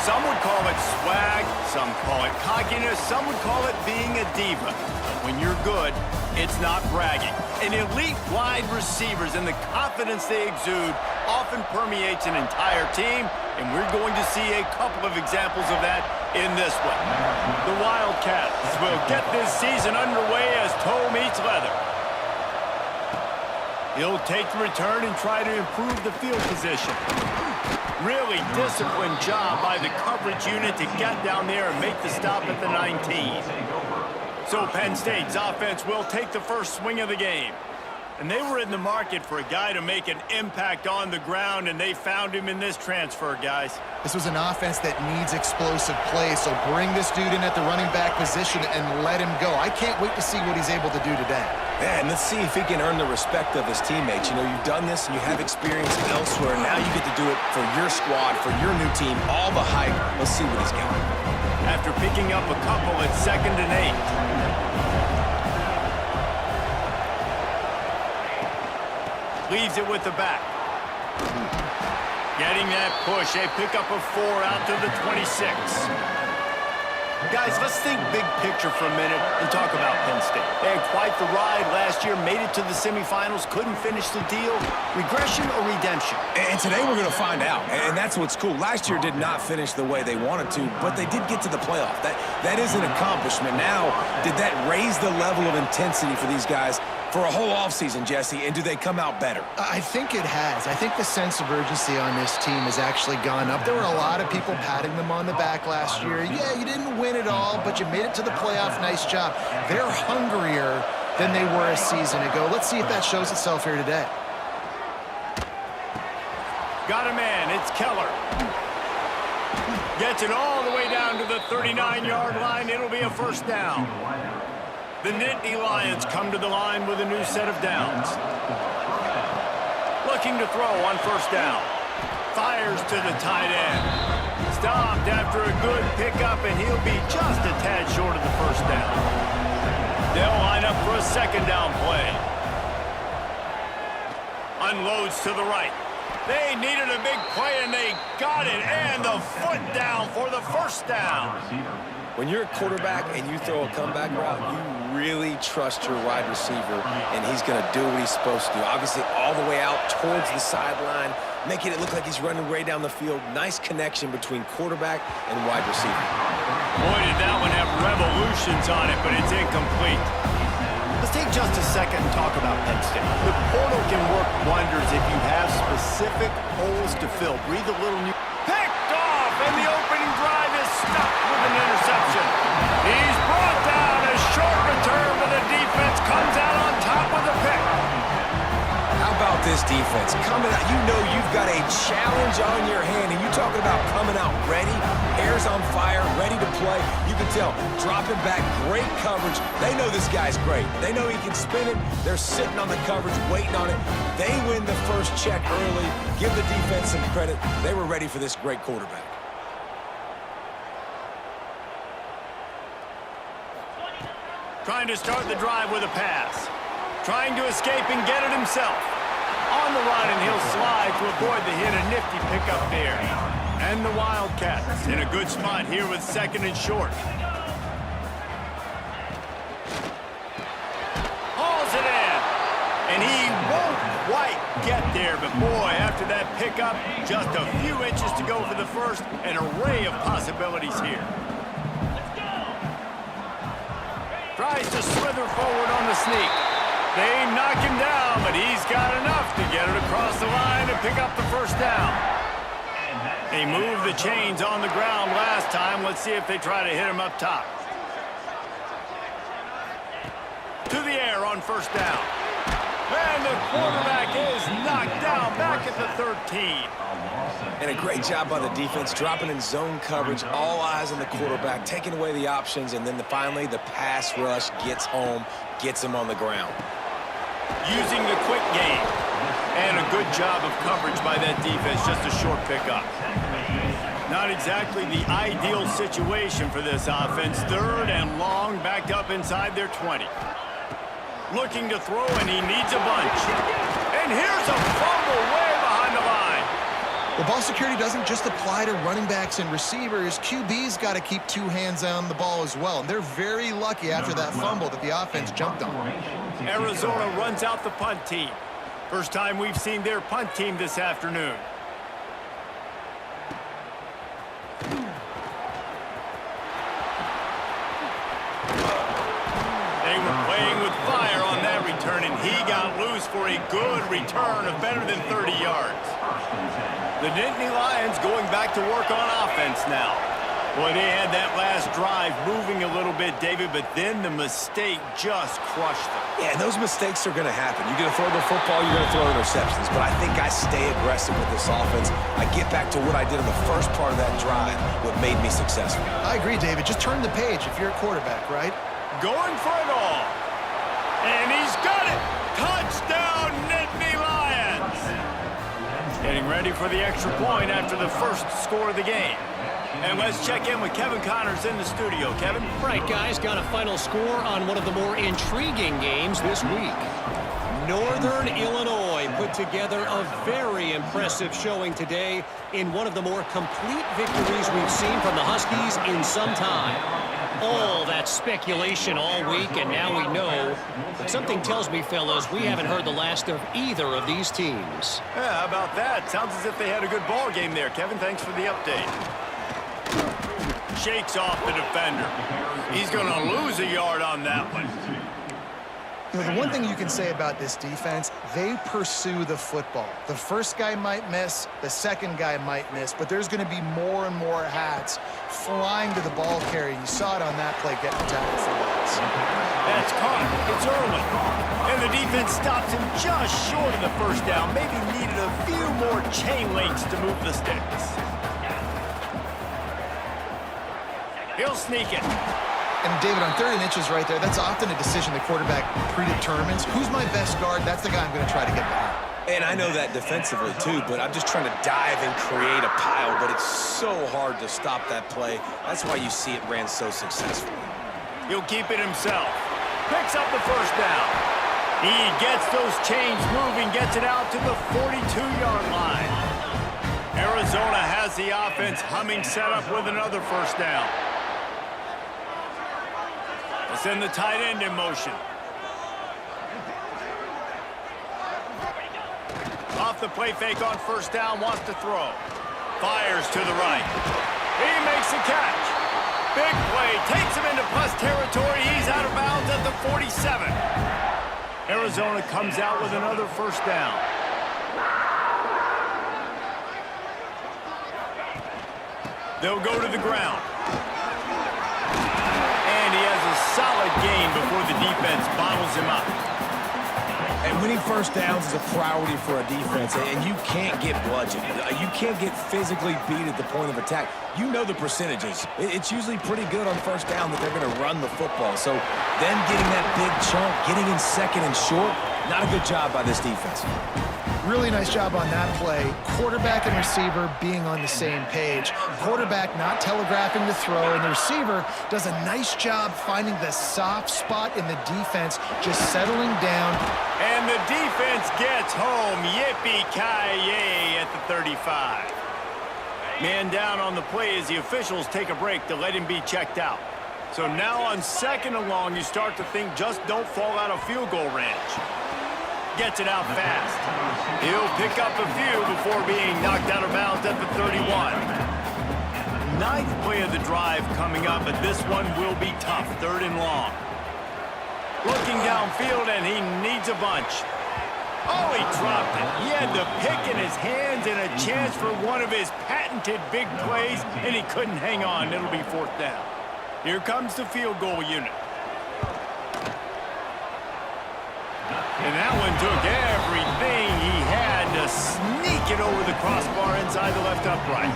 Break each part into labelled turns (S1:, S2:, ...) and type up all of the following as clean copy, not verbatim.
S1: Some would call it swag, some call it cockiness, some would call it being a diva. But when you're good, it's not bragging. And elite wide receivers and the confidence they exude often permeates an entire team, and we're going to see a couple of examples of that in this one. The Wildcats will get this season underway as toe meets leather. He'll take the return and try to improve the field position. Really disciplined job by the coverage unit to get down there and make the stop at the 19. So Penn State's offense will take the first swing of the game. And they were in the market for a guy to make an impact on the ground, and they found him in this transfer, guys.
S2: This was an offense that needs explosive plays, so bring this dude in at the running back position and let him go. I can't wait to see what he's able to do today.
S3: Man, let's see if he can earn the respect of his teammates. You know, you've done this and you have experience elsewhere. Now you get to do it for your squad, for your new team, all the hype. Let's see what he's got.
S1: After picking up a couple at 2nd and 8. Leaves it with the back. Getting that push. They pick up a 4 out to the 26. Guys, let's think big picture for a minute and talk about Penn State. They had quite the ride last year, made it to the semifinals, couldn't finish the deal. Regression or redemption?
S3: And today we're going to find out, and that's what's cool. Last year did not finish the way they wanted to, but they did get to the playoff. That is an accomplishment. Now, did that raise the level of intensity for these guys for a whole offseason, Jesse, and do they come out better?
S2: I think it has. I think the sense of urgency on this team has actually gone up. There were a lot of people patting them on the back last year. Yeah, you didn't win it all, but you made it to the playoff. Nice job. They're hungrier than they were a season ago. Let's see if that shows itself here today.
S1: Got a man. It's Keller. Gets it all the way down to the 39-yard line. It'll be a first down. The Nittany Lions come to the line with a new set of downs. Looking to throw on first down. Fires to the tight end. Stopped after a good pickup, and he'll be just a tad short of the first down. They'll line up for a second down play. Unloads to the right. They needed a big play, and they got it. And the foot down for the first down.
S3: When you're a quarterback and you throw a comeback route, you really trust your wide receiver, and he's going to do what he's supposed to do. Obviously, all the way out towards the sideline, making it look like he's running right down the field. Nice connection between quarterback and wide receiver.
S1: Boy, did that one have revolutions on it, but it's incomplete. Let's take just a second and talk about Penn State. The portal can work wonders if you have specific holes to fill. Breathe a little new. Picked off, and the opening drive is stopped with an interception. He's brought down. A short return, but the defense comes out on top with the pick.
S3: How about this defense? Coming out, you know you've got a challenge on your hand, and you're talking about coming out ready, hair's on fire, ready to play. You can tell, dropping back, great coverage. They know this guy's great. They know he can spin it. They're sitting on the coverage, waiting on it. They win the first check early. Give the defense some credit. They were ready for this great quarterback.
S1: Trying to start the drive with a pass. Trying to escape and get it himself. On the run, and he'll slide to avoid the hit. A nifty pickup there. And the Wildcats in a good spot here with 2nd and short. Hauls it in. And he won't quite get there. But boy, after that pickup, just a few inches to go for the first. An array of possibilities here. Tries to slither forward on the sneak. They knock him down, but he's got enough to get it across the line and pick up the first down. They moved the chains on the ground last time. Let's see if they try to hit him up top. To the air on first down. And the quarterback is knocked down back at the 13.
S3: And a great job by the defense, dropping in zone coverage, all eyes on the quarterback, taking away the options, and then finally the pass rush gets home, gets him on the ground.
S1: Using the quick game. And a good job of coverage by that defense, just a short pickup. Not exactly the ideal situation for this offense. 3rd and long, backed up inside their 20. Looking to throw, and he needs a bunch. And here's a fumble way behind the line.
S2: Well, ball security doesn't just apply to running backs and receivers. QB's got to keep two hands on the ball as well. And they're very lucky after that fumble that the offense jumped on.
S1: Arizona runs out the punt team. First time we've seen their punt team this afternoon. They were playing with fire on that return, and he got loose for a good return of better than 30 yards. The Nittany Lions going back to work on offense now. Boy, they had that last drive moving a little bit, David, but then the mistake just crushed them.
S3: Yeah, and those mistakes are going to happen. You're going to throw the football, you're going to throw interceptions. But I think I stay aggressive with this offense. I get back to what I did in the first part of that drive, what made me successful.
S2: I agree, David. Just turn the page if you're a quarterback, right?
S1: Going for it all. And he's got it. Touchdown, Nittany Lions. Getting ready for the extra point after the first score of the game. And let's check in with Kevin Connors in the studio. Kevin?
S4: Right, guys, got a final score on one of the more intriguing games this week. Northern Illinois put together a very impressive showing today in one of the more complete victories we've seen from the Huskies in some time. All that speculation all week, and now we know. But something tells me, fellas, we haven't heard the last of either of these teams.
S1: Yeah, how about that? Sounds as if they had a good ball game there, Kevin. Thanks for the update. Shakes off the defender. He's going to lose a yard on that one.
S2: You know, the one thing you can say about this defense, they pursue the football. The first guy might miss, the second guy might miss, but there's going to be more and more hats flying to the ball carrier. You saw it on that play getting tackled for loss.
S1: That's caught. It's early. And the defense stops him just short of the first down. Maybe needed a few more chain links to move the sticks. He'll sneak it.
S2: And David, on 3rd and inches right there, that's often a decision the quarterback predetermines. Who's my best guard? That's the guy I'm going to try to get behind.
S3: And I know that defensively, too, but I'm just trying to dive and create a pile, but it's so hard to stop that play. That's why you see it ran so successfully.
S1: He'll keep it himself. Picks up the first down. He gets those chains moving, gets it out to the 42-yard line. Arizona has the offense humming, set up with another first down. Send the tight end in motion. Off the play fake on first down, wants to throw. Fires to the right. He makes the catch. Big play, takes him into plus territory. He's out of bounds at the 47. Arizona comes out with another first down. They'll go to the ground. Solid game before the defense bottles him up.
S3: And winning first downs is a priority for a defense, and you can't get bludgeoned. You can't get physically beat at the point of attack. You know the percentages. It's usually pretty good on first down that they're going to run the football. So them getting that big chunk, getting in second and short, not a good job by this defense.
S2: Really nice job on that play. Quarterback and receiver being on the same page. Quarterback not telegraphing the throw, and the receiver does a nice job finding the soft spot in the defense, just settling down.
S1: And the defense gets home. Yippee-ki-yay at the 35. Man down on the play as the officials take a break to let him be checked out. So now on 2nd and long, you start to think just don't fall out of field goal range. Gets it out fast. He'll pick up a few before being knocked out of bounds at the 31. 9th play of the drive coming up, but this one will be tough. 3rd and long. Looking downfield, and he needs a bunch. Oh, he dropped it. He had the pick in his hands and a chance for one of his patented big plays, and he couldn't hang on. It'll be 4th down. Here comes the field goal unit. And that one took everything he had to sneak it over the crossbar inside the left upright.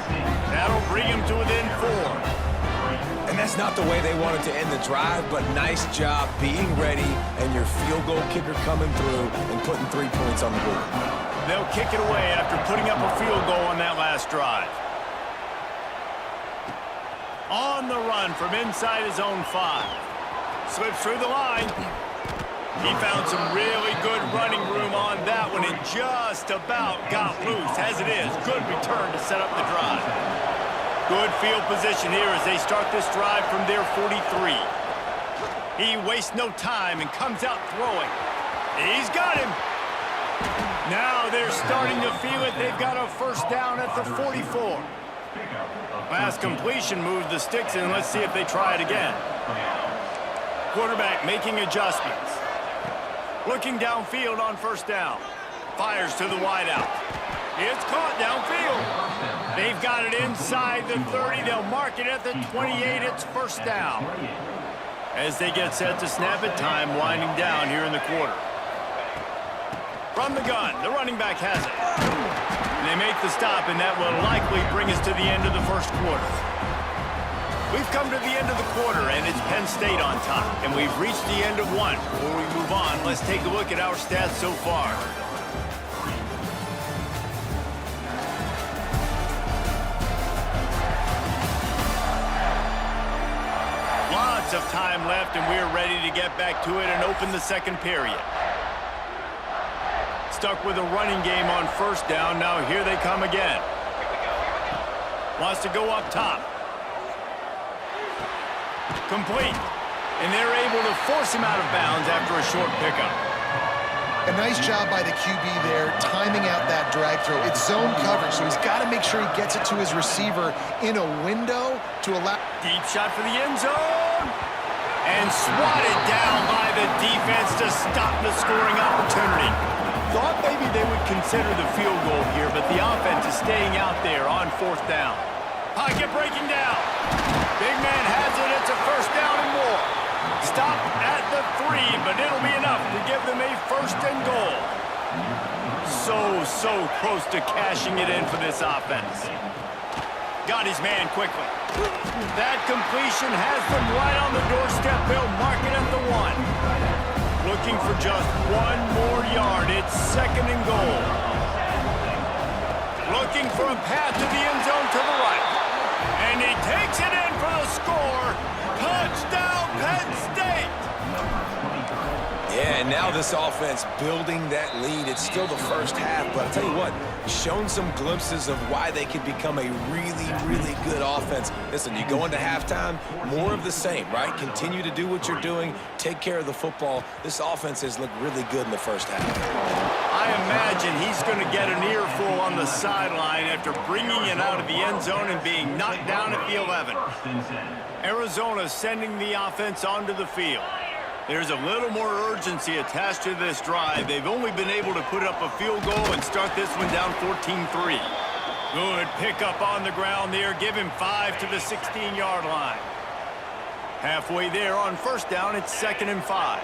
S1: That'll bring him to within 4.
S3: And that's not the way they wanted to end the drive, but nice job being ready and your field goal kicker coming through and putting 3 points on the board.
S1: They'll kick it away after putting up a field goal on that last drive. On the run from inside his own 5. Slips through the line. He found some really good running room on that one and just about got loose. As it is, good return to set up the drive. Good field position here as they start this drive from their 43. He wastes no time and comes out throwing. He's got him. Now they're starting to feel it. They've got a first down at the 44. Last completion moved the sticks in. Let's see if they try it again. Quarterback making adjustments. Looking downfield on first down. Fires to the wideout. It's caught downfield. They've got it inside the 30. They'll mark it at the 28. It's first down. As they get set to snap it, time winding down here in the quarter. From the gun, the running back has it. And they make the stop, and that will likely bring us to the end of the first quarter. We've come to the end of the quarter, and it's Penn State on top. And we've reached the end of one. Before we move on, let's take a look at our stats so far. Lots of time left, and we're ready to get back to it and open the second period. Stuck with a running game on first down. Now here they come again. Wants to go up top. Complete. And they're able to force him out of bounds after a short pickup.
S2: A nice job by the QB there, timing out that drag throw. It's zone coverage, so he's got to make sure he gets it to his receiver in a window to allow...
S1: Deep shot for the end zone. And swatted down by the defense to stop the scoring opportunity. Thought maybe they would consider the field goal here, but the offense is staying out there on fourth down. Pocket breaking down. Big man has it. It's a first down and more. Stop at the 3, but it'll be enough to give them a first and goal. So close to cashing it in for this offense. Got his man quickly. That completion has them right on the doorstep. They'll mark it at the 1. Looking for just one more yard. It's second and goal. Looking for a path to the end zone to the right. And he takes it in for the score. Touchdown, Penn State!
S3: Yeah, and now this offense building that lead. It's still the first half, but I'll tell you what, shown some glimpses of why they could become a really, really good offense. Listen, you go into halftime, more of the same, right? Continue to do what you're doing, take care of the football. This offense has looked really good in the first half.
S1: I imagine he's going to get an earful on the sideline after bringing it out of the end zone and being knocked down at the 11. Arizona sending the offense onto the field. There's a little more urgency attached to this drive. They've only been able to put up a field goal and start this one down 14-3. Good pickup on the ground there. Give him 5 to the 16-yard line. Halfway there on first down, it's 2nd and 5.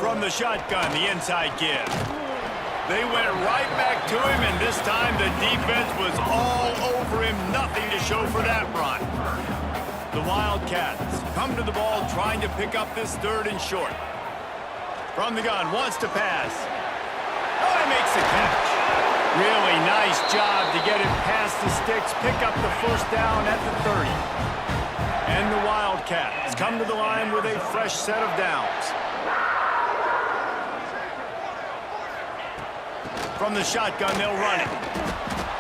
S1: From the shotgun, the inside give. They went right back to him, and this time the defense was all over him. Nothing to show for that run. The Wildcats come to the ball trying to pick up this 3rd and short. From the gun, wants to pass. Oh, he makes the catch. Really nice job to get it past the sticks, pick up the first down at the 30. And the Wildcats come to the line with a fresh set of downs. From the shotgun, they'll run it.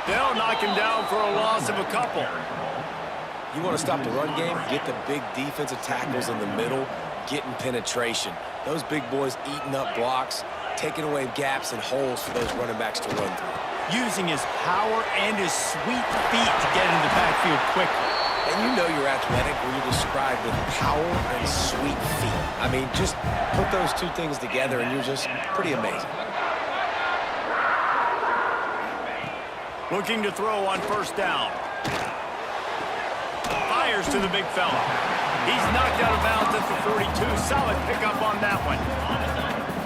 S1: They'll knock him down for a loss of a couple.
S3: You want to stop the run game? Get the big defensive tackles in the middle, getting penetration. Those big boys eating up blocks, taking away gaps and holes for those running backs to run through.
S1: Using his power and his sweet feet to get into the backfield quickly.
S3: And you know you're athletic when you're described with power and sweet feet. I mean, just put those two things together and you're just pretty amazing.
S1: Looking to throw on first down. Fires to the big fella. He's knocked out of bounds at the 42. Solid pickup on that one.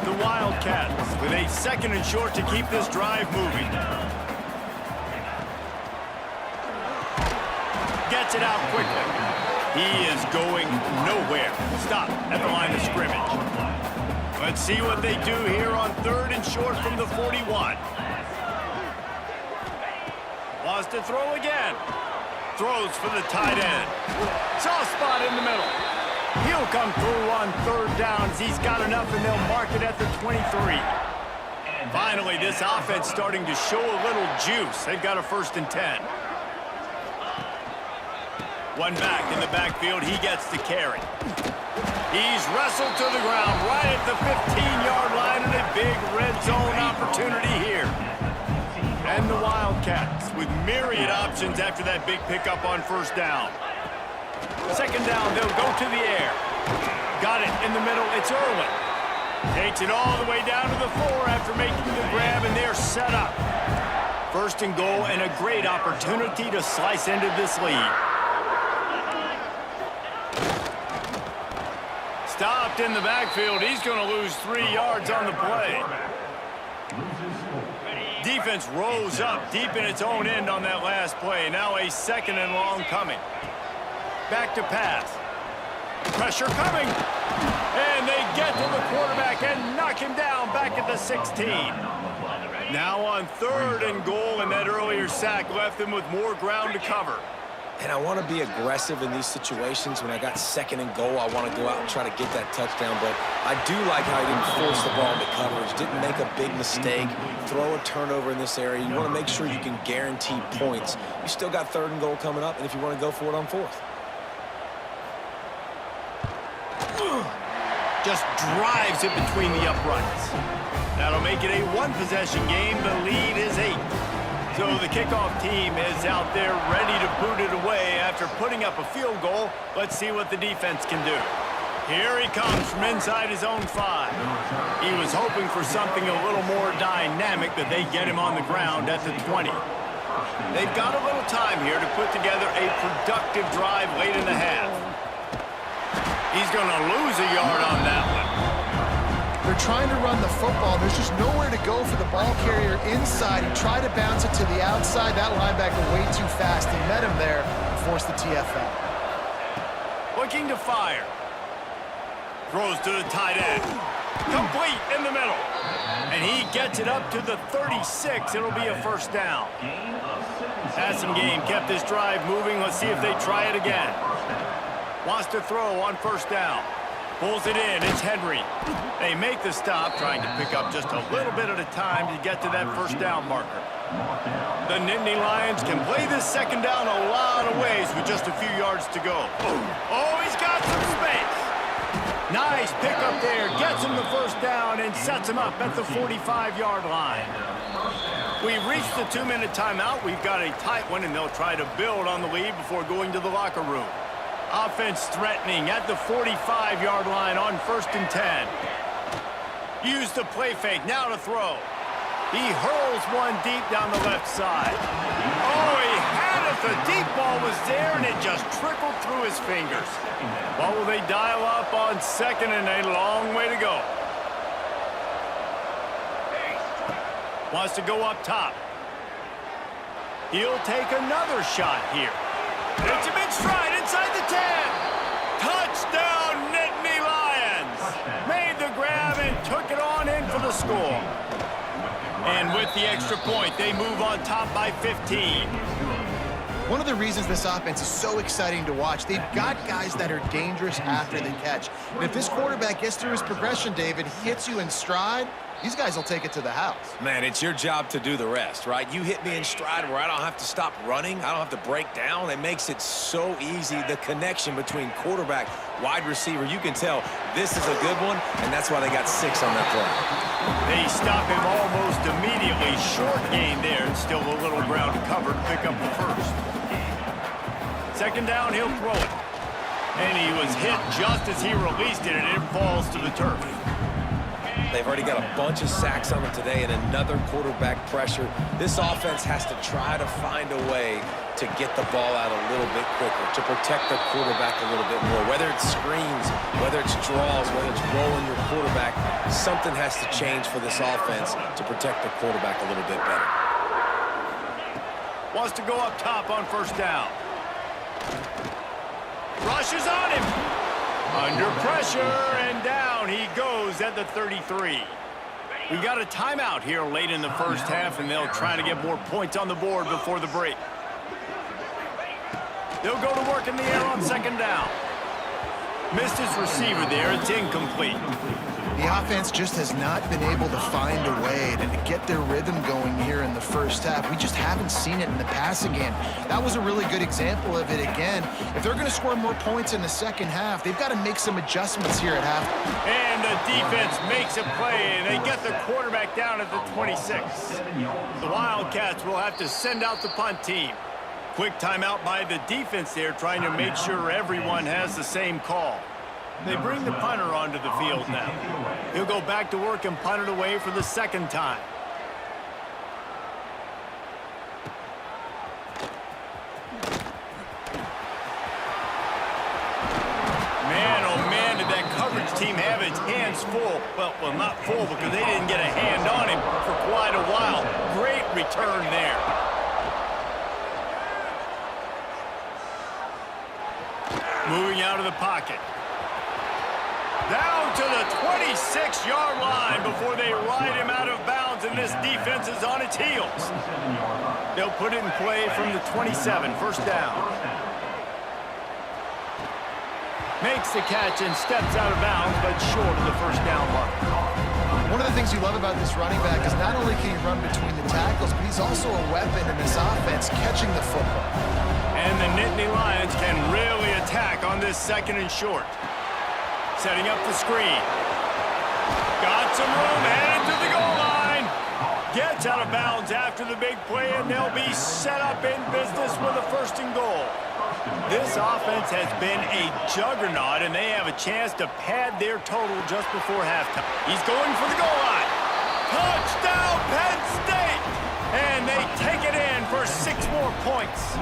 S1: The Wildcats with a 2nd and short to keep this drive moving. Gets it out quickly. He is going nowhere. Stop at the line of scrimmage. Let's see what they do here on 3rd and short from the 41. Wants to throw again. Throws for the tight end. Soft spot in the middle. He'll come through on third down as he's got enough, and they'll mark it at the 23. Finally, this offense starting to show a little juice. They've got a 1st and 10. One back in the backfield. He gets the carry. He's wrestled to the ground right at the 15-yard line, and a big red zone opportunity here. And the Wildcats with myriad options after that big pickup on 1st down. 2nd down, they'll go to the air. Got it in the middle. It's Irwin. Takes it all the way down to the 4 after making the grab, and they're set up. 1st and goal, and a great opportunity to slice into this lead. Stopped in the backfield. He's going to lose 3 yards on the play. Defense rose up deep in its own end on that last play. Now a 2nd and long coming. Back to pass. Pressure coming. And they get to the quarterback and knock him down back at the 16. Now on 3rd and goal, and that earlier sack left them with more ground to cover.
S3: And I want to be aggressive in these situations. When I got 2nd and goal, I want to go out and try to get that touchdown. But I do like how he didn't force the ball into coverage, didn't make a big mistake, throw a turnover in this area. You want to make sure you can guarantee points. You still got 3rd and goal coming up, and if you want to go for it on 4th.
S1: Just drives it between the uprights. That'll make it a 1-possession game. The lead is 8. So the kickoff team is out there ready to boot it away after putting up a field goal. Let's see what the defense can do. Here he comes from inside his own 5. He was hoping for something a little more dynamic, that they get him on the ground at the 20. They've got a little time here to put together a productive drive late in the half. He's going to lose a yard on that one.
S2: They're trying to run the football. There's just nowhere to go for the ball carrier inside. He tried to bounce it to the outside. That linebacker way too fast. He met him there and forced the TFL.
S1: Looking to fire. Throws to the tight end. Complete in the middle. And he gets it up to the 36. It'll be a 1st down. Passing game kept this drive moving. Let's see if they try it again. Wants to throw on 1st down. Pulls it in. It's Henry. They make the stop, trying to pick up just a little bit at a time to get to that 1st down marker. The Nittany Lions can play this 2nd down a lot of ways with just a few yards to go. Oh, he's got some space. Nice pickup there. Gets him the 1st down and sets him up at the 45-yard line. We've reached the 2-minute timeout. We've got a tight one, and they'll try to build on the lead before going to the locker room. Offense threatening at the 45-yard line on 1st and 10. Use the play fake, now to throw. He hurls one deep down the left side. Oh, he had it. The deep ball was there, and it just trickled through his fingers. What will they dial up on 2nd and a long way to go? Wants to go up top. He'll take another shot here. It's him in stride inside the 10. Touchdown, Nittany Lions. Made the grab and took it on in for the score. And with the extra point, they move on top by 15.
S2: One of the reasons this offense is so exciting to watch, they've got guys that are dangerous after the catch. And if this quarterback gets through his progression, David, hits you in stride, these guys will take it to the house.
S3: Man, it's your job to do the rest, right? You hit me in stride where I don't have to stop running. I don't have to break down. It makes it so easy. The connection between quarterback, wide receiver, you can tell this is a good one, and that's why they got 6 on that play.
S1: They stop him almost immediately. Short gain there, and still a little ground to cover to pick up the 1st. 2nd down, he'll throw it. And he was hit just as he released it, and it falls to the turf.
S3: They've already got a bunch of sacks on them today and another quarterback pressure. This offense has to try to find a way to get the ball out a little bit quicker, to protect the quarterback a little bit more. Whether it's screens, whether it's draws, whether it's rolling your quarterback, something has to change for this offense to protect the quarterback a little bit better.
S1: Wants to go up top on 1st down. Rushes on him. Under pressure, and down he goes at the 33. We've got a timeout here late in the 1st half, and they'll try to get more points on the board before the break. They'll go to work in the air on 2nd down. Missed his receiver there. It's incomplete.
S2: The offense just has not been able to find a way to get their rhythm going here in the first half. We just haven't seen it in the passing game. That was a really good example of it again. If they're going to score more points in the second half, they've got to make some adjustments here at half.
S1: And the defense makes a play, and they get the quarterback down at the 26. The Wildcats will have to send out the punt team. Quick timeout by the defense there, trying to make sure everyone has the same call. They bring the punter onto the field now. He'll go back to work and punt it away for the second time. Man, oh man, did that coverage team have its hands full. Well, not full because they didn't get a hand on him for quite a while. Great return there. Moving out of the pocket. Down to the 26-yard line before they ride him out of bounds, and this defense is on its heels. They'll put it in play from the 27, first down. Makes the catch and steps out of bounds, but short of the first down mark.
S2: One of the things you love about this running back is not only can he run between the tackles, but he's also a weapon in this offense, catching the football.
S1: And the Nittany Lions can really attack on this second and short. Setting up the screen. Got some room, headed to the goal line. Gets out of bounds after the big play, and they'll be set up in business with a first and goal. This offense has been a juggernaut, and they have a chance to pad their total just before halftime. He's going for the goal line. Touchdown, Penn State! And they take it in for 6 more points.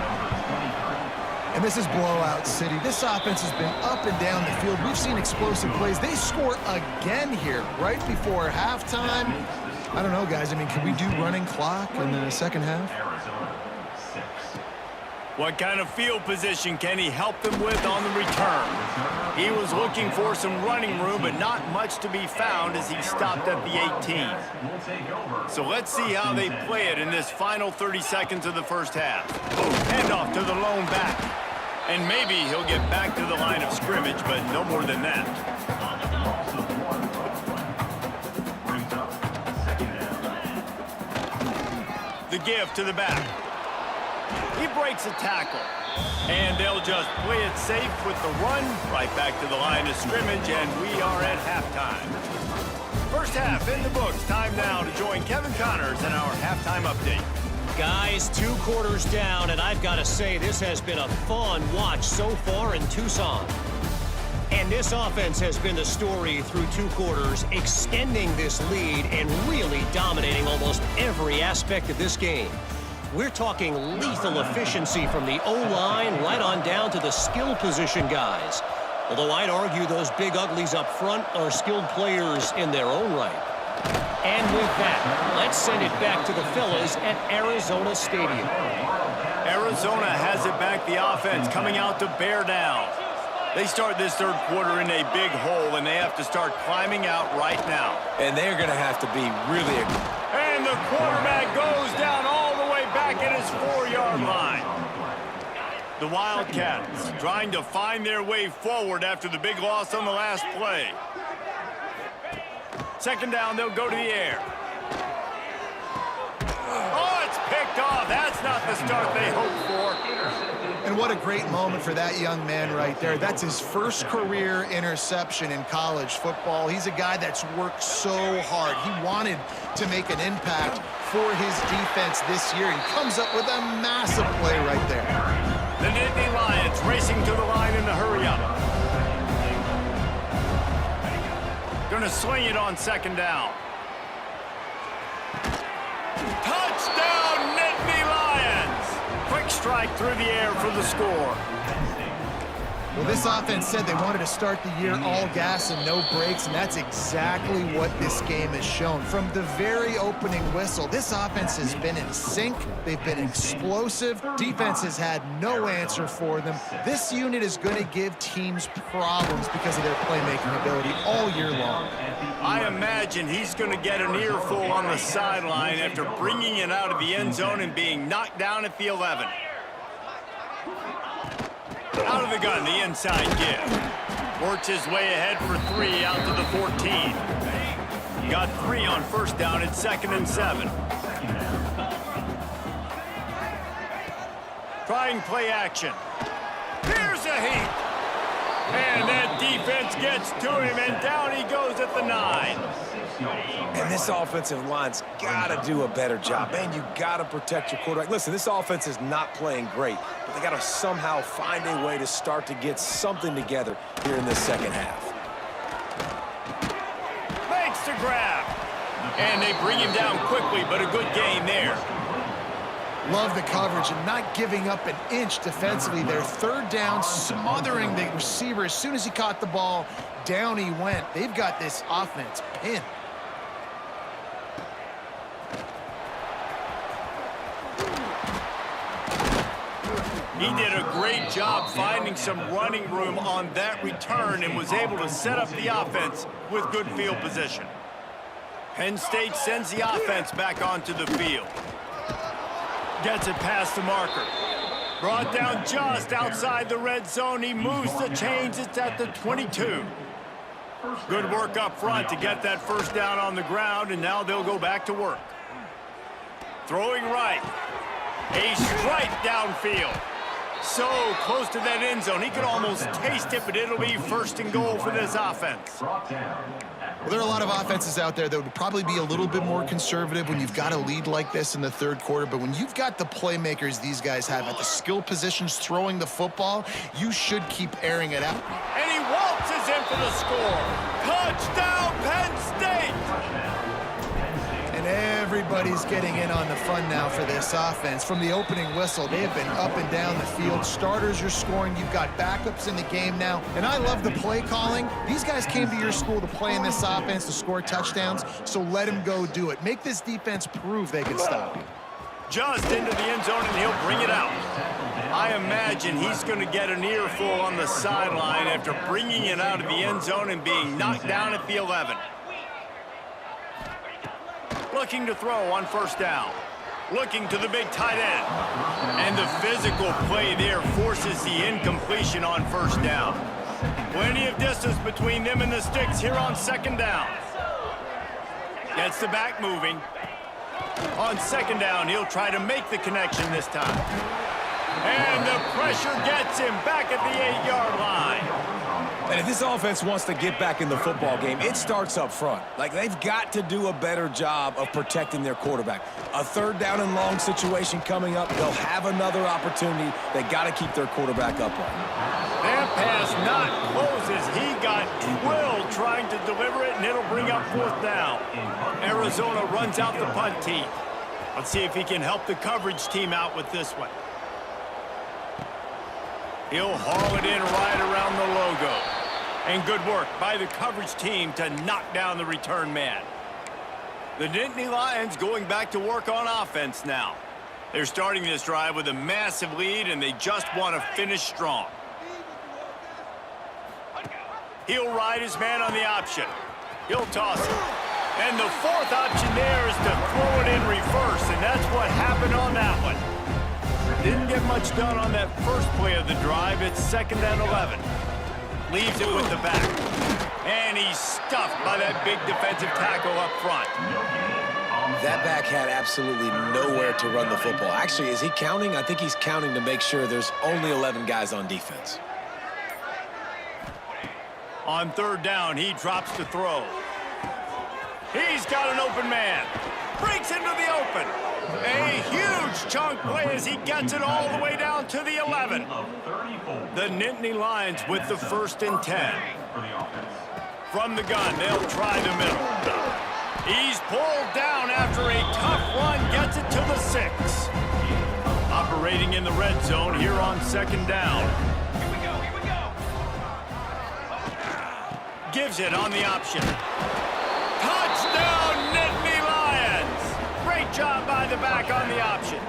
S2: And this is blowout city. This offense has been up and down the field. We've seen explosive plays. They score again here right before halftime. I don't know, guys. I mean, can we do running clock in the second half?
S1: What kind of field position can he help them with on the return? He was looking for some running room, but not much to be found as he stopped at the 18. So let's see how they play it in this final 30 seconds of the first half. Handoff to the lone back. And maybe he'll get back to the line of scrimmage, but no more than that. The give to the back. He breaks a tackle. And they'll just play it safe with the run right back to the line of scrimmage, and we are at halftime. First half in the books. Time now to join Kevin Connors in our halftime update.
S4: Guys, 2 quarters down, and I've got to say this has been a fun watch so far in Tucson. And this offense has been the story through 2 quarters, extending this lead and really dominating almost every aspect of this game. We're talking lethal efficiency from the O-line right on down to the skill position guys. Although I'd argue those big uglies up front are skilled players in their own right. And with that, let's send it back to the fellas at Arizona Stadium.
S1: Arizona has it back, the offense coming out to bear down. They start this third quarter in a big hole, and they have to start climbing out right now.
S3: And they're going to have to be really aggressive.
S1: And the quarterback goes down all the way back at his 4-yard line. The Wildcats trying to find their way forward after the big loss on the last play. Second down, they'll go to the air. Oh, it's picked off. That's not the start they hoped for.
S2: And what a great moment for that young man right there. That's his first career interception in college football. He's a guy that's worked so hard. He wanted to make an impact for his defense this year. He comes up with a massive play right there.
S1: The Nittany Lions racing to the line in the hurry-up. Going to sling it on second down. Touchdown, Nittany Lions! Quick strike through the air for the score.
S2: Well, this offense said they wanted to start the year all gas and no brakes, and that's exactly what this game has shown. From the very opening whistle, this offense has been in sync. They've been explosive. Defense has had no answer for them. This unit is going to give teams problems because of their playmaking ability all year long.
S1: I imagine he's going to get an earful on the sideline after bringing it out of the end zone and being knocked down at the 11. Out of the gun, the inside give. Works his way ahead for 3 out to the 14. Got 3 on first down at 2nd and 7. Trying play action. Here's a heap. And that defense gets to him, and down he goes at the 9.
S3: And this offensive line's got to do a better job. Man, you got to protect your quarterback. Listen, this offense is not playing great, but they got to somehow find a way to start to get something together here in this second half.
S1: Makes the grab. And they bring him down quickly, but a good gain there.
S2: Love the coverage and not giving up an inch defensively. Their 3rd down, smothering the receiver. As soon as he caught the ball, down he went. They've got this offense pinned.
S1: He did a great job finding some running room on that return and was able to set up the offense with good field position. Penn State sends the offense back onto the field. Gets it past the marker. Brought down just outside the red zone. He moves the chains. It's at the 22. Good work up front to get that first down on the ground, and now they'll go back to work. Throwing right. A strike downfield. So close to that end zone. He could almost taste it, but it'll be 1st and goal for this offense.
S2: Well, there are a lot of offenses out there that would probably be a little bit more conservative when you've got a lead like this in the 3rd quarter. But when you've got the playmakers these guys have at the skill positions throwing the football, you should keep airing it out.
S1: And he waltzes in for the score. Touchdown, Penn State!
S2: And everybody's getting in on the fun now for this offense. From the opening whistle, they have been up and down the field. Starters are scoring. You've got backups in the game now. And I love the play calling. These guys came to your school to play in this offense to score touchdowns, so let them go do it. Make this defense prove they can stop you.
S1: Just into the end zone, and he'll bring it out. I imagine he's going to get an earful on the sideline after bringing it out of the end zone and being knocked down at the 11. Looking to throw on first down. Looking to the big tight end. And the physical play there forces the incompletion on first down. Plenty of distance between them and the sticks here on 2nd down. Gets the back moving. On 2nd down, he'll try to make the connection this time. And the pressure gets him back at the 8-yard line.
S3: And if this offense wants to get back in the football game, it starts up front. Like, they've got to do a better job of protecting their quarterback. A 3rd down and long situation coming up. They'll have another opportunity. They got to keep their quarterback upright.
S1: That pass not close as he got twilled trying to deliver it, and it'll bring up 4th down. Arizona runs out the punt team. Let's see if he can help the coverage team out with this one. He'll haul it in right around the logo. And good work by the coverage team to knock down the return man. The Nittany Lions going back to work on offense now. They're starting this drive with a massive lead, and they just want to finish strong. He'll ride his man on the option. He'll toss it. And the 4th option there is to throw it in reverse, and that's what happened on that one. Didn't get much done on that first play of the drive. It's 2nd and 11. Leaves it with the back. And he's stuffed by that big defensive tackle up front.
S3: That back had absolutely nowhere to run the football. Actually, is he counting? I think he's counting to make sure there's only 11 guys on defense.
S1: On 3rd down, he drops to throw. He's got an open man. Breaks into the open. A huge chunk play as he gets it all the way down to the 11. The Nittany Lions with the 1st and 10. From the gun, they'll try the middle. He's pulled down after a tough run, gets it to the 6. Operating in the red zone here on 2nd down. Here we go. Gives it on the option. Touchdown, Nittany Lions! Great job by the back on the option.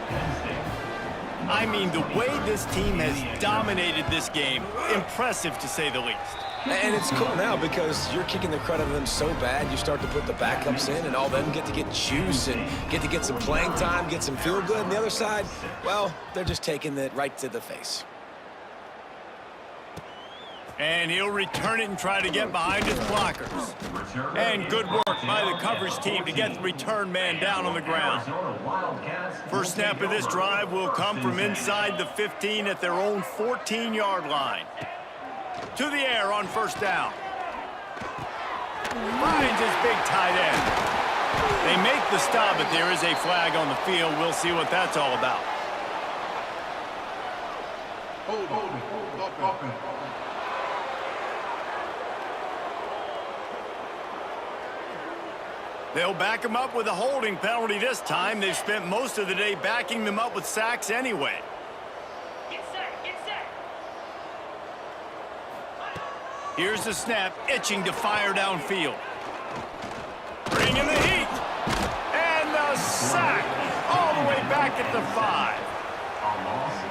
S1: I mean, the way this team has dominated this game, impressive to say the least.
S3: And it's cool now because you're kicking the credit of them so bad, you start to put the backups in and all them get to get juice and get to get some playing time, get some feel good. And the other side, well, they're just taking it right to the face.
S1: And he'll return it and try to get behind his blockers. And good work by the coverage team to get the return man down on the ground. First snap of this drive will come from inside the 15 at their own 14-yard line. To the air on first down. Finds his big tight end. They make the stop, but there is a flag on the field. We'll see what that's all about. They'll back him up with a holding penalty this time. They've spent most of the day backing them up with sacks anyway.
S5: Get set, get set.
S1: Here's the snap, itching to fire downfield. Bringing the heat. And the sack all the way back at the 5.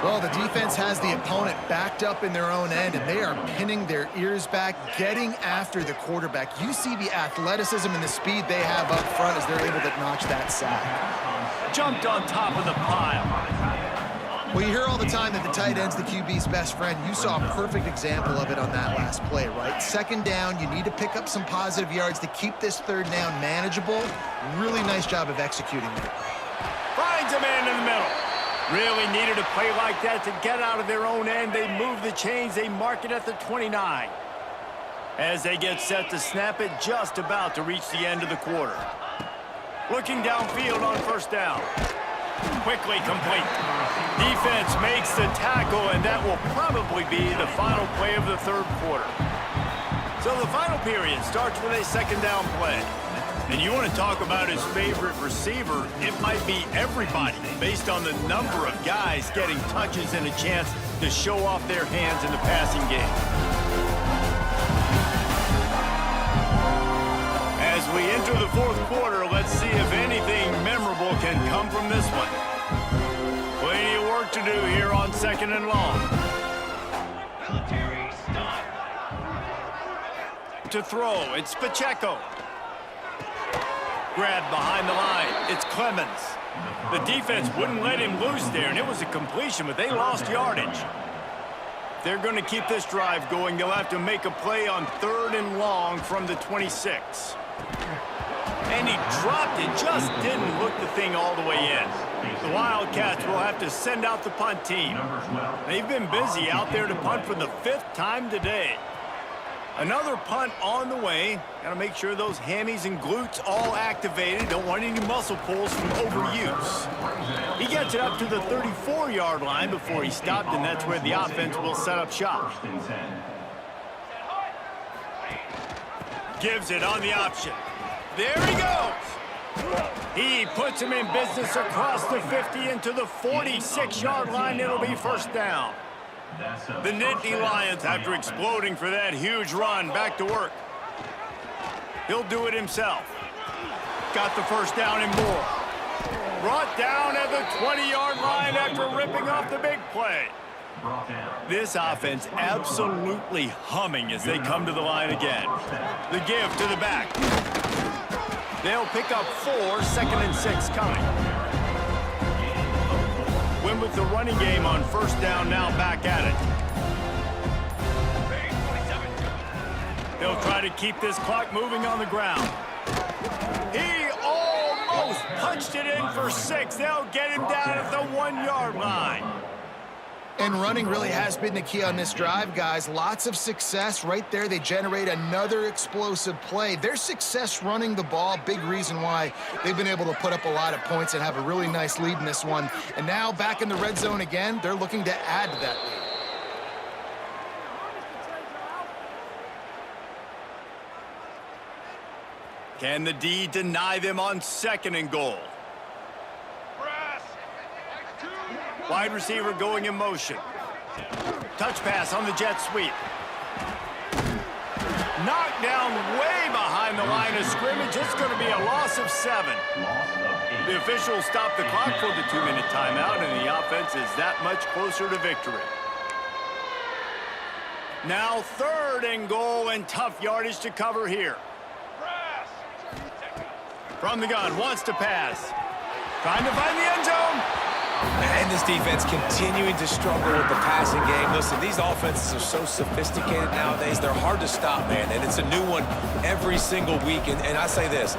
S2: Well, the defense has the opponent backed up in their own end, and they are pinning their ears back, getting after the quarterback. You see the athleticism and the speed they have up front as they're able to notch that sack.
S1: Jumped on top of the pile.
S2: Well, you hear all the time that the tight end's the QB's best friend. You saw a perfect example of it on that last play, right? Second down, you need to pick up some positive yards to keep this third down manageable. Really nice job of executing there.
S1: Finds a man in the middle. Really needed a play like that to get out of their own end. They move the chains. They mark it at the 29. As they get set to snap it, just about to reach the end of the quarter. Looking downfield on first down. Quickly complete. Defense makes the tackle, and that will probably be the final play of the third quarter. So the final period starts with a second down play. And you want to talk about his favorite receiver, it might be everybody based on the number of guys getting touches and a chance to show off their hands in the passing game. As we enter the fourth quarter, let's see if anything memorable can come from this one. Plenty of work to do here on second and long. To throw, it's Pacheco. Grabbed behind the line. It's Clemens. The defense wouldn't let him loose there, and it was a completion, but they lost yardage. They're going to keep this drive going. They'll have to make a play on third and long from the 26. And he dropped it. Just didn't look the thing all the way in. The Wildcats will have to send out the punt team. They've been busy out there to punt for the 5th time today. Another punt on the way. Got to make sure those hammies and glutes all activated. Don't want any muscle pulls from overuse. He gets it up to the 34-yard line before he stopped, and that's where the offense will set up shop. Gives it on the option. There he goes. He puts him in business across the 50 into the 46-yard line. It'll be first down. The Nittany Lions, after exploding for that huge run, back to work. He'll do it himself. Got the first down and more. Brought down at the 20-yard line after ripping off the big play. This offense absolutely humming as they come to the line again. The give to the back. They'll pick up 4, second and 6 coming. Win with the running game on first down, now back at it. They'll try to keep this clock moving on the ground. He almost punched it in for 6. They'll get him down at the 1-yard line.
S2: And running really has been the key on this drive, guys. Lots of success right there. They generate another explosive play. Their success running the ball, big reason why they've been able to put up a lot of points and have a really nice lead in this one. And now back in the red zone again, they're looking to add to that lead.
S1: Can the D deny them on second and goal? Wide receiver going in motion. Touch pass on the jet sweep. Knocked down way behind the line of scrimmage. It's going to be a loss of 7. The officials stop the clock for the 2-minute timeout, and the offense is that much closer to victory. Now third and goal, and tough yardage to cover here. From the gun, wants to pass. Trying to find the end zone.
S3: And this defense continuing to struggle with the passing game. Listen, these offenses are so sophisticated nowadays. They're hard to stop, man. And it's a new one every single week. And I say this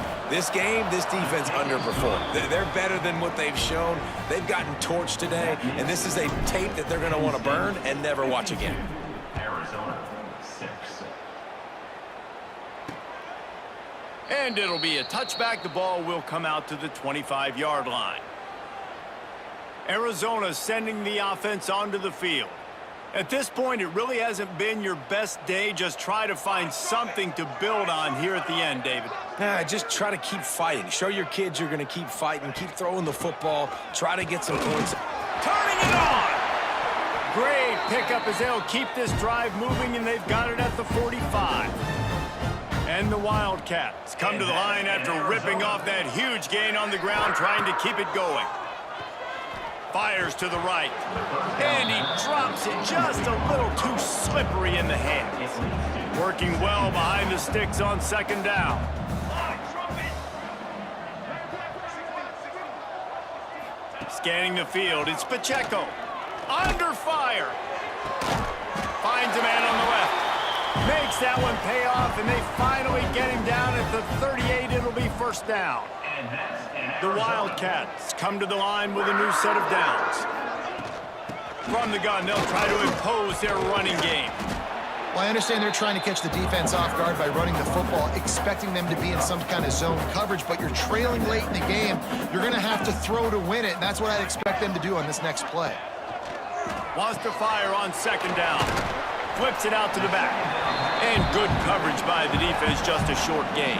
S3: game, this defense underperformed. They're better than what they've shown. They've gotten torched today. And this is a tape that they're going to want to burn and never watch again.
S5: Arizona 6.
S1: And it'll be a touchback. The ball will come out to the 25-yard line. Arizona sending the offense onto the field. At this point, it really hasn't been your best day. Just try to find something to build on here at the end, David.
S3: Just try to keep fighting. Show your kids you're going to keep fighting. Keep throwing the football. Try to get some points.
S1: Turning it on! Great pickup as they'll keep this drive moving, and they've got it at the 45. And the Wildcats come to the line after ripping off that huge gain on the ground, trying to keep it going. Fires to the right, and he drops it just a little too slippery in the hands. Working well behind the sticks on second down. Scanning the field, it's Pacheco. Under fire. Finds a man on the left. Makes that one pay off, and they finally get him down at the 38. It'll be first down. The Wildcats come to the line with a new set of downs. From the gun, they'll try to impose their running game.
S2: Well, I understand they're trying to catch the defense off guard by running the football, expecting them to be in some kind of zone coverage, but you're trailing late in the game. You're going to have to throw to win it, and that's what I'd expect them to do on this next play.
S1: Wants to fire on second down. Flips it out to the back. And good coverage by the defense, just a short gain.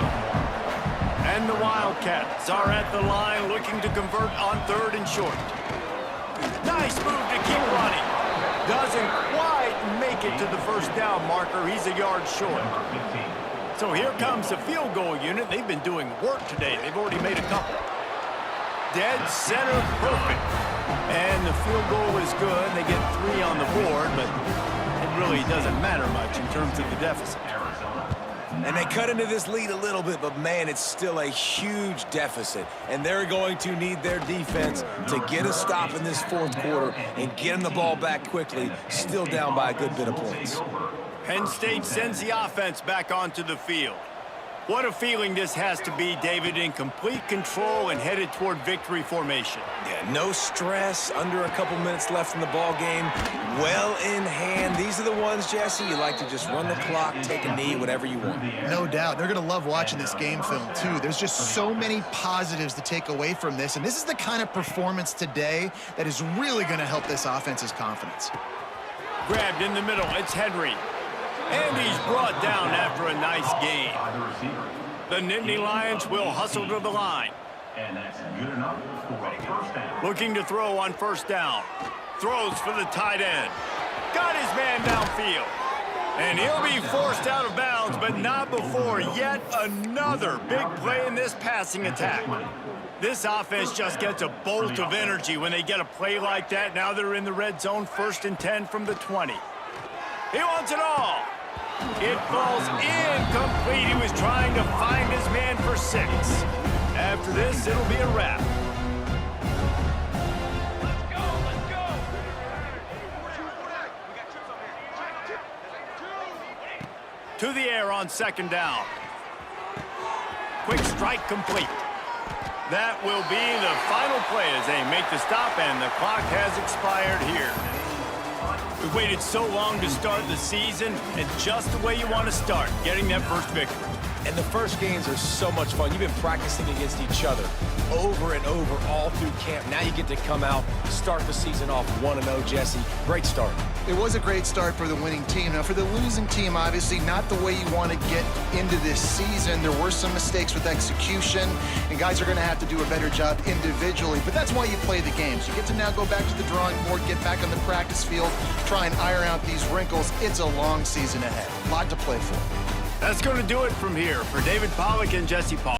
S1: And the Wildcats are at the line looking to convert on third and short. Nice move to keep running. Doesn't quite make it to the first down marker. He's a yard short. So here comes the field goal unit. They've been doing work today. They've already made a couple. Dead center perfect. And the field goal is good. They get 3 on the board, but it really doesn't matter much in terms of the deficit.
S3: And they cut into this lead a little bit, but, man, it's still a huge deficit. And they're going to need their defense to get a stop in this fourth quarter and get them the ball back quickly, still down by a good bit of points.
S1: Penn State sends the offense back onto the field. What a feeling this has to be, David, in complete control and headed toward victory formation.
S3: Yeah, no stress, under a couple minutes left in the ball game, well in hand. These are the ones, Jesse, you like to just run the clock, take a knee, whatever you want.
S2: No doubt. They're going to love watching this game film, too. There's just so many positives to take away from this, and this is the kind of performance today that is really going to help this offense's confidence.
S1: Grabbed in the middle, it's Henry. And he's brought down after a nice gain. The Nittany Lions will hustle to the line.
S5: And that's good enough for a first down.
S1: Looking to throw on first down. Throws for the tight end. Got his man downfield. And he'll be forced out of bounds, but not before yet another big play in this passing attack. This offense just gets a bolt of energy when they get a play like that. Now they're in the red zone, 1st and 10 from the 20. He wants it all. It falls incomplete. He was trying to find his man for 6. After this, it'll be a wrap. To the air on second down. Quick strike complete. That will be the final play as they make the stop, and the clock has expired here. We waited so long to start the season, and just the way you want to start, getting that first victory.
S3: And the first games are so much fun. You've been practicing against each other over and over all through camp. Now you get to come out, start the season off 1-0, Jesse. Great start.
S2: It was a great start for the winning team. Now, for the losing team, obviously not the way you want to get into this season. There were some mistakes with execution, and guys are going to have to do a better job individually. But that's why you play the games. You get to now go back to the drawing board, get back on the practice field, try and iron out these wrinkles. It's a long season ahead. A lot to play for.
S1: That's going to do it from here. For David Pollack and Jesse Paul.